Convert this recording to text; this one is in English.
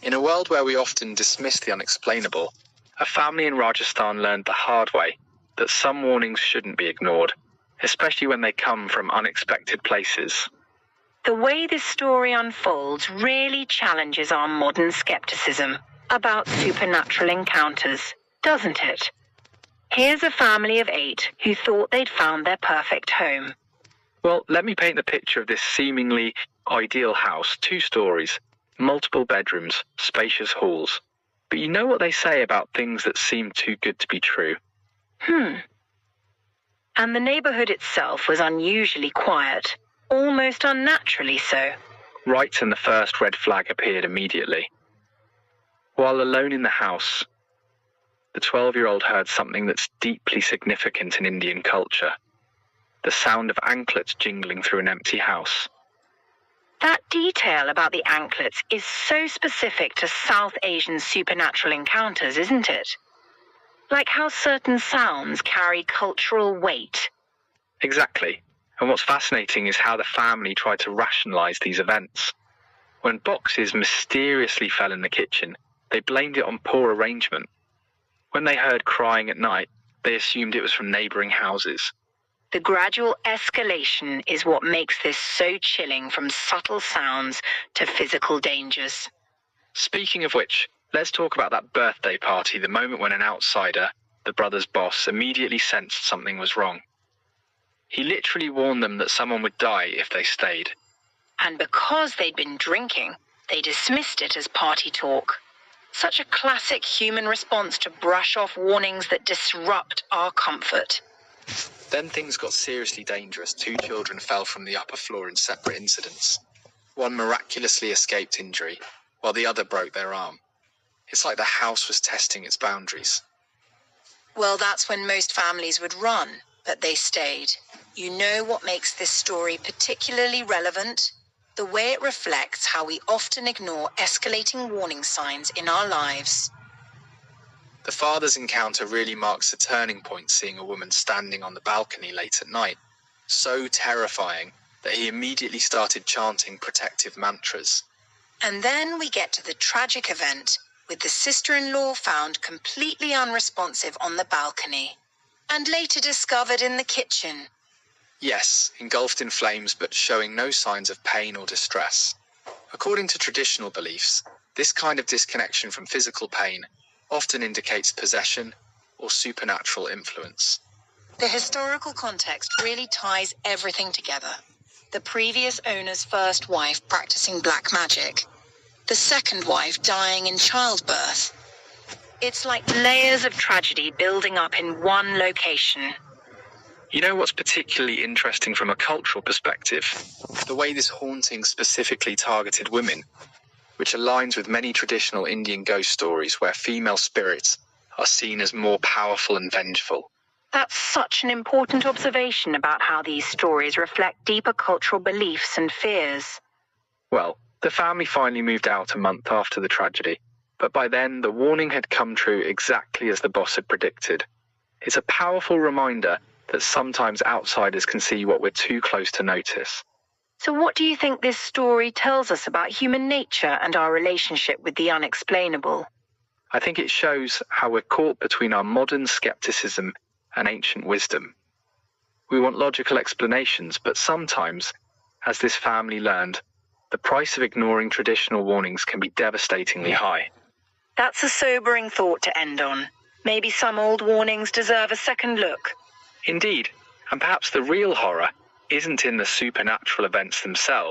In a world where we often dismiss the unexplainable, a family in Rajasthan learned the hard way that some warnings shouldn't be ignored, especially when they come from unexpected places. The way this story unfolds really challenges our modern skepticism about supernatural encounters, doesn't it? Here's a family of 8 who thought they'd found their perfect home. Well, let me paint the picture of this seemingly ideal house. 2 stories, multiple bedrooms, spacious halls. But you know what they say about things that seem too good to be true? And the neighborhood itself was unusually quiet, almost unnaturally so. Right, and the first red flag appeared immediately. While alone in the house, the 12-year-old heard something that's deeply significant in Indian culture. The sound of anklets jingling through an empty house. That detail about the anklets is so specific to South Asian supernatural encounters, isn't it? Like how certain sounds carry cultural weight. Exactly. And what's fascinating is how the family tried to rationalize these events. When boxes mysteriously fell in the kitchen, they blamed it on poor arrangement. When they heard crying at night, they assumed it was from neighboring houses. The gradual escalation is what makes this so chilling, from subtle sounds to physical dangers. Speaking of which, let's talk about that birthday party, the moment when an outsider, the brother's boss, immediately sensed something was wrong. He literally warned them that someone would die if they stayed. And because they'd been drinking, they dismissed it as party talk. Such a classic human response to brush off warnings that disrupt our comfort. Then things got seriously dangerous. 2 children fell from the upper floor in separate incidents. One miraculously escaped injury, while the other broke their arm. It's like the house was testing its boundaries. Well, that's when most families would run, but they stayed. You know what makes this story particularly relevant? The way it reflects how we often ignore escalating warning signs in our lives. The father's encounter really marks a turning point, seeing a woman standing on the balcony late at night. So terrifying that he immediately started chanting protective mantras. And then we get to the tragic event, with the sister-in-law found completely unresponsive on the balcony, and later discovered in the kitchen. Yes, engulfed in flames but showing no signs of pain or distress. According to traditional beliefs, this kind of disconnection from physical pain often indicates possession or supernatural influence. The historical context really ties everything together. The previous owner's first wife practicing black magic. The second wife dying in childbirth. It's like layers of tragedy building up in one location. You know what's particularly interesting from a cultural perspective? The way this haunting specifically targeted women, which aligns with many traditional Indian ghost stories where female spirits are seen as more powerful and vengeful. That's such an important observation about how these stories reflect deeper cultural beliefs and fears. Well, the family finally moved out a month after the tragedy, but by then the warning had come true exactly as the boss had predicted. It's a powerful reminder that sometimes outsiders can see what we're too close to notice. So what do you think this story tells us about human nature and our relationship with the unexplainable? I think it shows how we're caught between our modern skepticism and ancient wisdom. We want logical explanations, but sometimes, as this family learned, the price of ignoring traditional warnings can be devastatingly high. That's a sobering thought to end on. Maybe some old warnings deserve a second look. Indeed, and perhaps the real horror isn't in the supernatural events themselves.